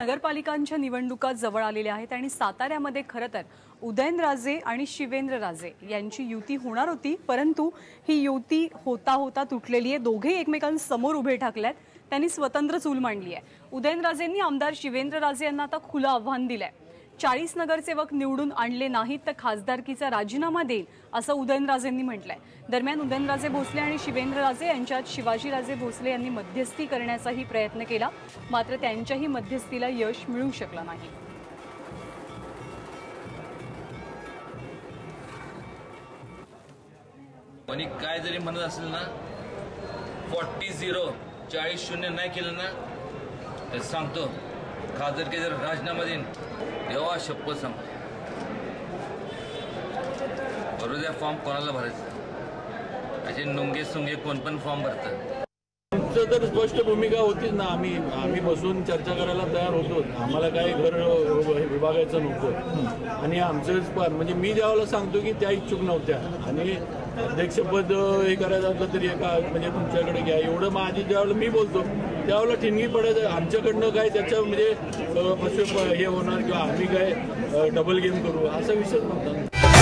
नगरपालिकांच्या निवडणुका जवळ आलेल्या आहेत आणि साताऱ्यामध्ये खरं तर उदयनराजे आणि शिवेंद्रराजे यांची युती होणार होती, परंतु ही युती होता होता तुटलेली आहे। दोघे एकमेकांसमोर उभे ठाकलेत, त्यांनी स्वतंत्र चूल मांडली आहे। उदयनराजेंनी आमदार शिवेंद्रराजे यांना आता खुलं आव्हान दिलंय। 40 नगरसेवक निवडून आणले नाहीत तर खासदारकीचा राजीनामा देईल असं उदयनराजेंनी म्हटलंय। दरम्यान उदयनराजे भोसले आणि शिवेंद्रराजे यांच्यात शिवाजीराजे भोसले यांनी मध्यस्थी करण्याचाही प्रयत्न केला, मात्र त्यांच्याही मध्यस्थीला यश मिळू शकलं नाही। आणि काय जरी म्हणत असेल ना 40-0 नाही केलं ना तर सांगतो खासदारकी जर राजीनामा देईन तेव्हा शपथ सांगतो। बरोबर फॉर्म कोणाला भरायचं असे नुंगे सुंगे कोण पण फॉर्म भरतात। आमचं तर स्पष्ट भूमिका होतीच ना, आम्ही बसून चर्चा करायला तयार होतो। आम्हाला काही घर विभागायचं नव्हतं आणि आमचं म्हणजे मी ज्यावेळेला सांगतो की त्या इच्छुक नव्हत्या आणि अध्यक्षपद हे करायचं असलं तरी एका म्हणजे तुमच्याकडे घ्या एवढं माझी ज्यावेळेला मी बोलतो त्यावेळेला ठिणगी पडायचं आमच्याकडनं काय त्याचं म्हणजे हे होणार किंवा आम्ही काय डबल गेम करू असा विषयच नव्हता।